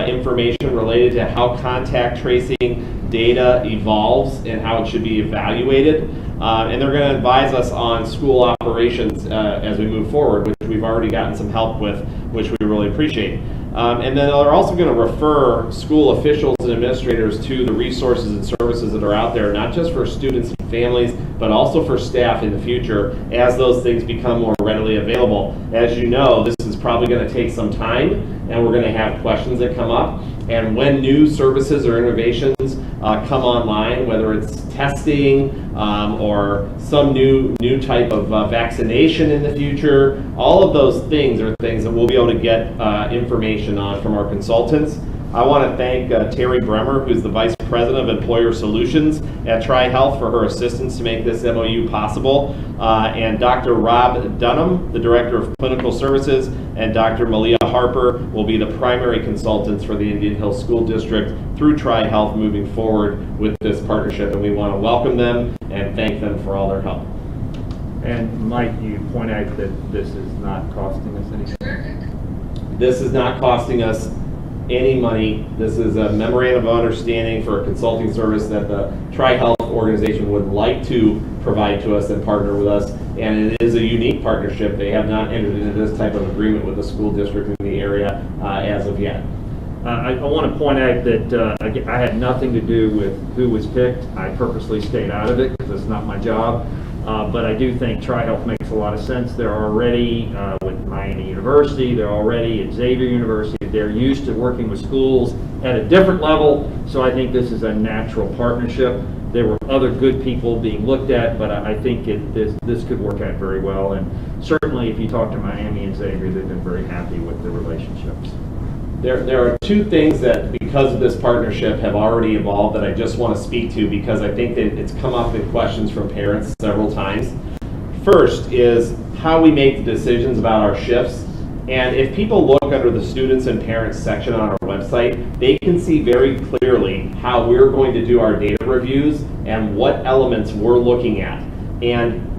information related to how contact tracing data evolves and how it should be evaluated. And they're going to advise us on school operations as we move forward, which we've already gotten some help with, which we really appreciate. And then they're also going to refer school officials and administrators to the resources and services that are out there, not just for students and families, but also for staff in the future as those things become more readily available. As you know, this is probably going to take some time, and we're going to have questions that come up. And when new services or innovations come online, whether it's testing or some new type of vaccination in the future, all of those things are things that we'll be able to get information on from our consultants. I want to thank Terry Bremer, who's the Vice President of Employer Solutions at Tri-Health, for her assistance to make this MOU possible, and Dr. Rob Dunham, the Director of Clinical Services, and Dr. Malia Harper will be the primary consultants for the Indian Hill School District through Tri-Health moving forward with this partnership, and we want to welcome them and thank them for all their help. And Mike, you point out that this is not costing us anything? This is not costing us any money. This is a memorandum of understanding for a consulting service that the Tri-Health organization would like to provide to us and partner with us. And it is a unique partnership. They have not entered into this type of agreement with the school district in the area as of yet. I want to point out that I had nothing to do with who was picked. I purposely stayed out of it because it's not my job. But I do think Tri-Health makes a lot of sense. They're already with Miami University. They're already at Xavier University. They're used to working with schools at a different level. So I think this is a natural partnership. There were other good people being looked at, but I think this could work out very well. And certainly if you talk to Miami and Xavier, they've been very happy with the relationships. There are two things that, because of this partnership, have already evolved that I just want to speak to because I think that it's come up in questions from parents several times. First is how we make the decisions about our shifts. And if people look under the students and parents section on our website, they can see very clearly how we're going to do our data reviews and what elements we're looking at. And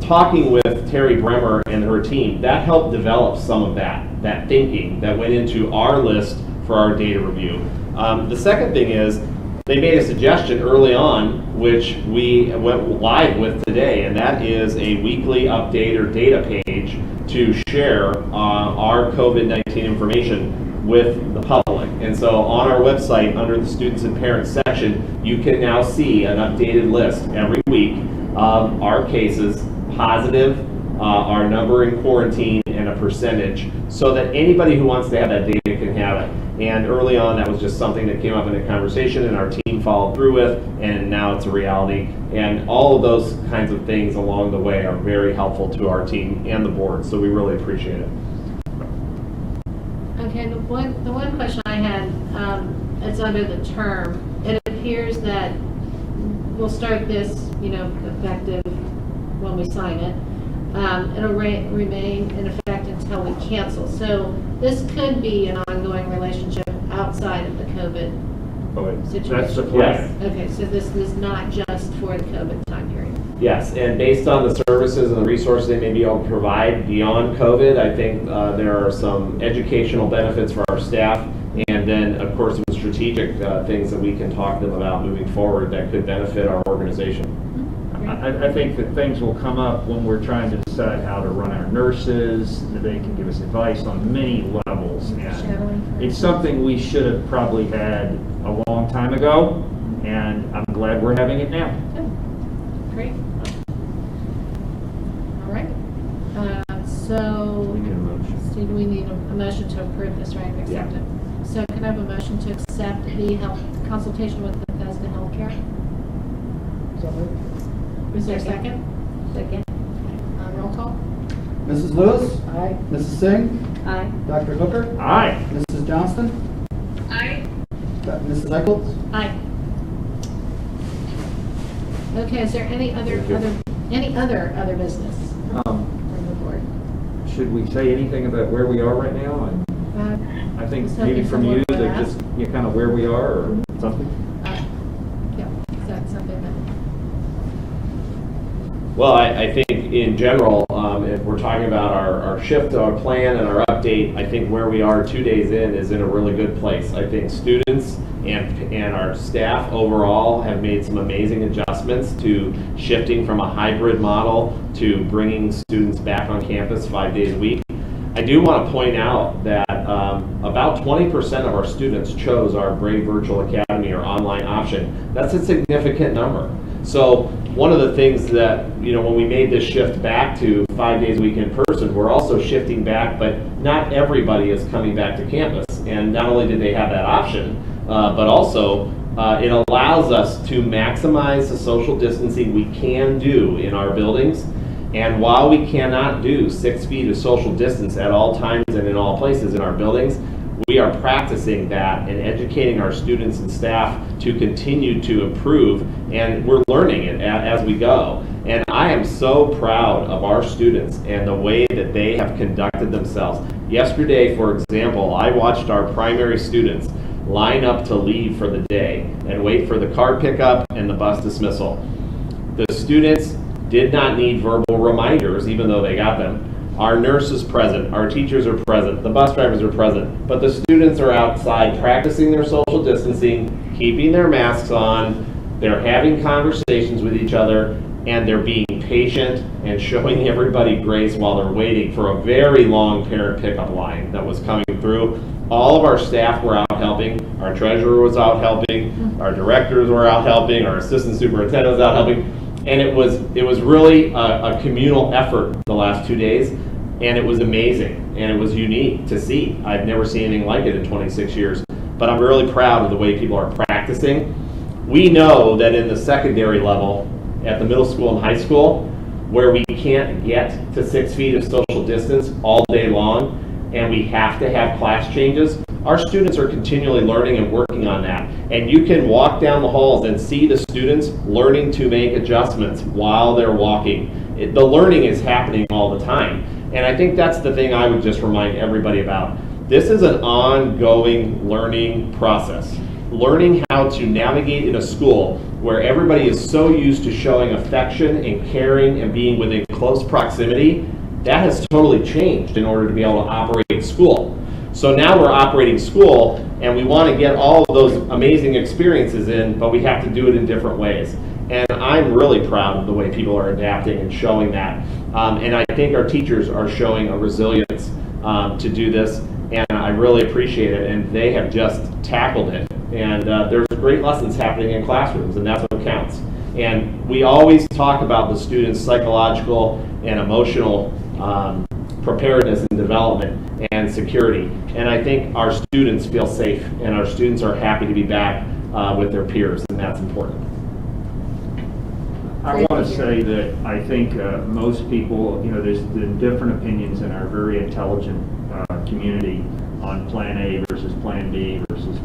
talking with Terry Bremer and her team, that helped develop some of that thinking that went into our list for our data review. The second thing is they made a suggestion early on, which we went live with today, and that is a weekly update or data page to share our COVID-19 information with the public. And so on our website, under the students and parents section, you can now see an updated list every week of our cases, positive, our number in quarantine, and a percentage, so that anybody who wants to have that data can have it. And early on, that was just something that came up in a conversation and our team followed through with, and now it's a reality. And all of those kinds of things along the way are very helpful to our team and the board, so we really appreciate it. Okay, the one question I had, it's under the term. It appears that we'll start this, effective when we sign it. It'll remain in effect until we cancel. So this could be an ongoing relationship outside of the COVID situation. That's the plan. Yes. Okay, so this is not just for the COVID time period. Yes, and based on the services and the resources they may be able to provide beyond COVID, I think there are some educational benefits for our staff, and then, of course, some strategic things that we can talk to them about moving forward that could benefit our organization. I think that things will come up when we're trying to decide how to run our nurses, that they can give us advice on many levels. And it's something we should have probably had a long time ago, and I'm glad we're having it now. Good. Great. All right. So, do we need a motion to approve this, right? Accept it. So can I have a motion to accept the health consultation with Bethesda Healthcare? So moved. Is there a second? Second. Roll call? Mrs. Lewis? Aye. Mrs. Singh? Aye. Dr. Hooker? Aye. Mrs. Johnston? Aye. Mrs. Eccles? Aye. Okay, is there any other business from the board? Should we say anything about where we are right now? And I think maybe from you, that just kind of where we are or something? Yeah, is that something that? Well, I think in general, if we're talking about our shift, our plan, and our update, I think where we are 2 days in is in a really good place. I think students and our staff overall have made some amazing adjustments to shifting from a hybrid model to bringing students back on campus 5 days a week. I do want to point out that about 20% of our students chose our Brave Virtual Academy or online option. That's a significant number. So one of the things that, when we made this shift back to 5 days a week in person, we're also shifting back, but not everybody is coming back to campus. And not only did they have that option, but also it allows us to maximize the social distancing we can do in our buildings. And while we cannot do 6 feet of social distance at all times and in all places in our buildings, we are practicing that and educating our students and staff to continue to improve, and we're learning it as we go. And I am so proud of our students and the way that they have conducted themselves. Yesterday, for example, I watched our primary students line up to leave for the day and wait for the car pickup and the bus dismissal. The students did not need verbal reminders, even though they got them. Our nurse is present, our teachers are present, the bus drivers are present, but the students are outside practicing their social distancing, keeping their masks on, they're having conversations with each other, and they're being patient and showing everybody grace while they're waiting for a very long parent pickup line that was coming through. All of our staff were out helping, our treasurer was out helping, our directors were out helping, our assistant superintendent was out helping, and it was really a communal effort the last 2 days, and it was amazing, and it was unique to see. I've never seen anything like it in 26 years, but I'm really proud of the way people are practicing. We know that in the secondary level, at the middle school and high school, where we can't get to 6 feet of social distance all day long, and we have to have class changes, our students are continually learning and working on that. And you can walk down the halls and see the students learning to make adjustments while they're walking. The learning is happening all the time. And I think that's the thing I would just remind everybody about. This is an ongoing learning process. Learning how to navigate in a school where everybody is so used to showing affection and caring and being within close proximity, that has totally changed in order to be able to operate school. So now we're operating school, and we want to get all of those amazing experiences in, but we have to do it in different ways. And I'm really proud of the way people are adapting and showing that. And I think our teachers are showing a resilience to do this, and I really appreciate it, and they have just tackled it. And there's great lessons happening in classrooms, and that's what counts. And we always talk about the students' psychological and emotional preparedness and development and security. And I think our students feel safe, and our students are happy to be back with their peers, and that's important. I want to say that I think most people, there's been different opinions in our very intelligent community on Plan A versus Plan B versus,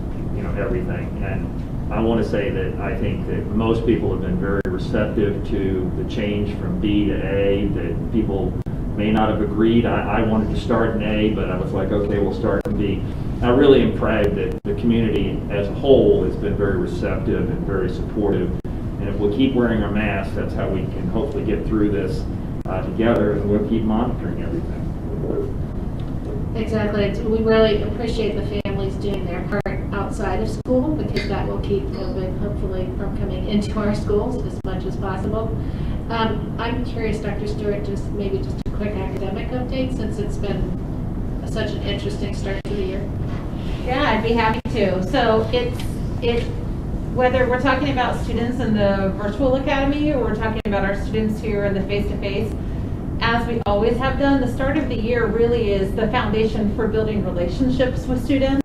everything. And I want to say that I think that most people have been very receptive to the change from B to A, that people may not have agreed. I wanted to start in A, but I was like, okay, we'll start in B. I really am proud that the community as a whole has been very receptive and very supportive. And if we'll keep wearing our masks, that's how we can hopefully get through this together, and we'll keep monitoring everything. Exactly. We really appreciate the families doing their part outside of school, because that will keep COVID hopefully from coming into our schools as much as possible. I'm curious, Dr. Stewart, just a quick academic update, since it's been such an interesting start to the year. Yeah, I'd be happy to. So it's whether we're talking about students in the virtual academy or we're talking about our students here in the face-to-face, as we always have done, the start of the year really is the foundation for building relationships with students.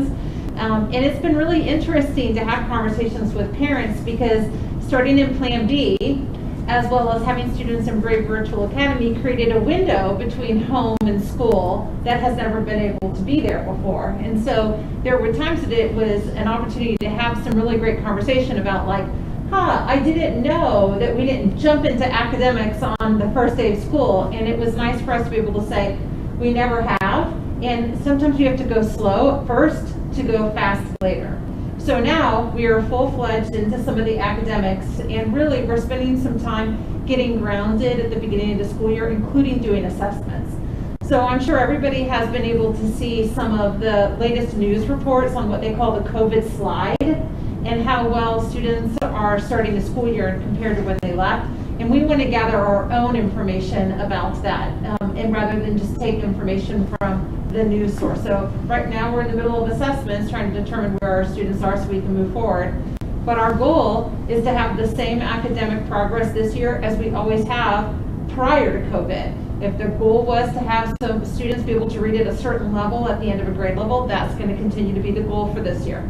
And it's been really interesting to have conversations with parents, because starting in Plan B, as well as having students in Brave Virtual Academy, created a window between home and school that has never been able to be there before. And so there were times that it was an opportunity to have some really great conversation about, like, I didn't know that we didn't jump into academics on the first day of school. And it was nice for us to be able to say, we never have. And sometimes you have to go slow at first to go fast later. So now we are full-fledged into some of the academics, and really we're spending some time getting grounded at the beginning of the school year, including doing assessments. So I'm sure everybody has been able to see some of the latest news reports on what they call the COVID slide, and how well students are starting the school year compared to when they left. And we want to gather our own information about that, and rather than just take information from the news source. So right now we're in the middle of assessments, trying to determine where our students are so we can move forward. But our goal is to have the same academic progress this year as we always have prior to COVID. If the goal was to have some students be able to read at a certain level at the end of a grade level, that's going to continue to be the goal for this year.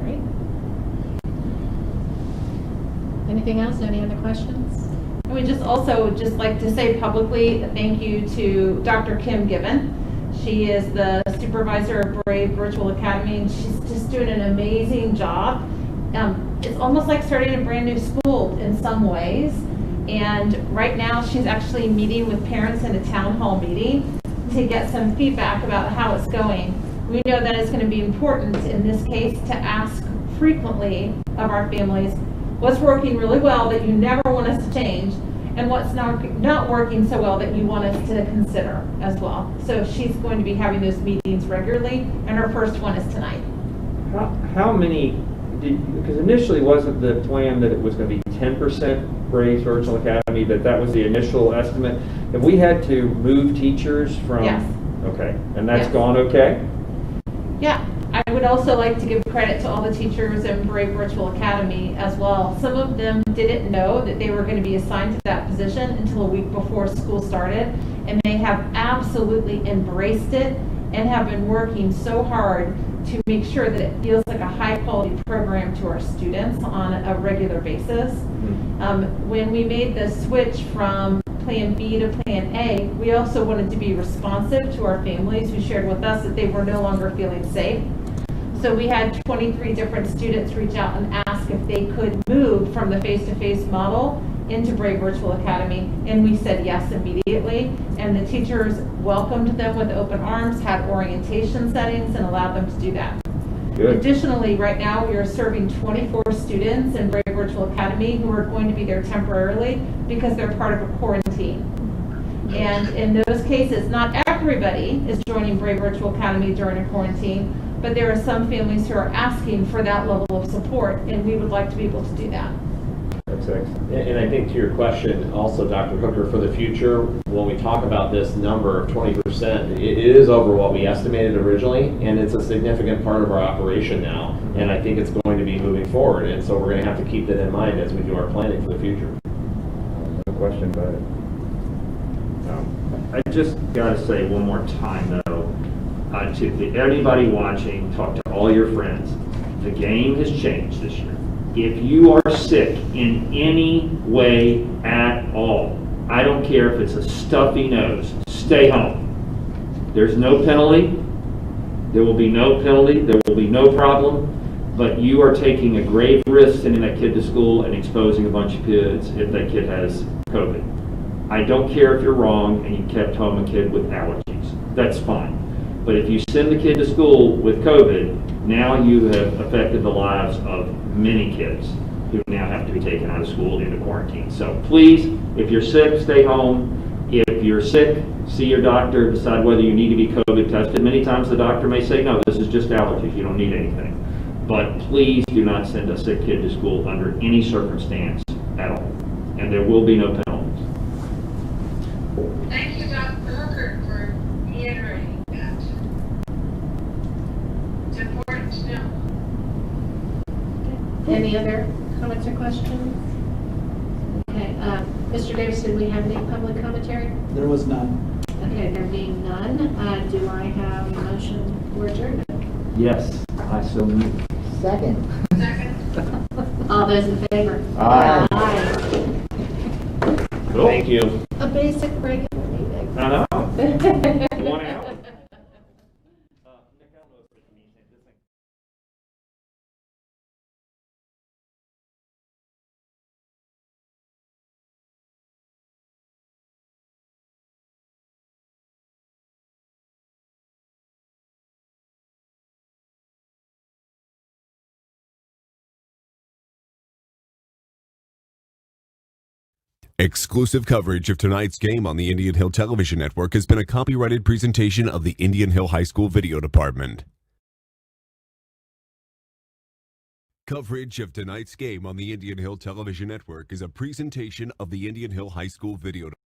Great. Anything else? Any other questions? I would just like to say publicly thank you to Dr. Kim Given. She is the supervisor of Brave Virtual Academy, and she's just doing an amazing job. It's almost like starting a brand new school in some ways. And right now she's actually meeting with parents in a town hall meeting to get some feedback about how it's going. We know that it's going to be important in this case to ask frequently of our families what's working really well that you never want us to change, and what's not working so well that you want us to consider as well. So she's going to be having those meetings regularly, and her first one is tonight. How many, because initially wasn't the plan that it was going to be 10% Braves Virtual Academy, that was the initial estimate? Have we had to move teachers from? Yes. Okay, and that's Yes. gone okay? Yeah, I would also like to give credit to all the teachers in Brave Virtual Academy as well. Some of them didn't know that they were going to be assigned to that position until a week before school started, and they have absolutely embraced it and have been working so hard to make sure that it feels like a high-quality program to our students on a regular basis. When we made the switch from Plan B to Plan A, we also wanted to be responsive to our families who shared with us that they were no longer feeling safe. So we had 23 different students reach out and ask if they could move from the face-to-face model into Brave Virtual Academy, and we said yes immediately, and the teachers welcomed them with open arms, had orientation settings, and allowed them to do that. Good. Additionally, right now we are serving 24 students in Brave Virtual Academy who are going to be there temporarily because they're part of a quarantine. And in those cases, not everybody is joining Brave Virtual Academy during a quarantine, but there are some families who are asking for that level of support, and we would like to be able to do that. That's excellent. And I think to your question also, Dr. Hooker, for the future, when we talk about this number of 20%, it is over what we estimated originally, and it's a significant part of our operation now, and I think it's going to be moving forward, and so we're going to have to keep that in mind as we do our planning for the future. No question about it. I just got to say one more time, though, to anybody watching, talk to all your friends. The game has changed this year. If you are sick in any way at all, I don't care if it's a stuffy nose, stay home. There's no penalty. There will be no penalty. There will be no problem. But you are taking a grave risk sending that kid to school and exposing a bunch of kids if that kid has COVID. I don't care if you're wrong and you kept home a kid with allergies. That's fine. But if you send the kid to school with COVID, now you have affected the lives of many kids who now have to be taken out of school into quarantine. So please, if you're sick, stay home. If you're sick, see your doctor, decide whether you need to be COVID tested. Many times the doctor may say, no, this is just allergies, you don't need anything. But please do not send a sick kid to school under any circumstance at all. And there will be no penalties. Thank you, Dr. Hooker, for reiterating that. It's important to know. Any other comments or questions? Okay, Mr. Davis, did we have any public commentary? There was none. Okay, there being none, do I have a motion for adjournment? Yes, I so move. Second. Second. All those in favor? Aye. Cool. Thank you. A basic regular meeting. I know. One hour. Exclusive coverage of tonight's game on the Indian Hill Television Network has been a copyrighted presentation of the Indian Hill High School Video Department. Coverage of tonight's game on the Indian Hill Television Network is a presentation of the Indian Hill High School Video Department.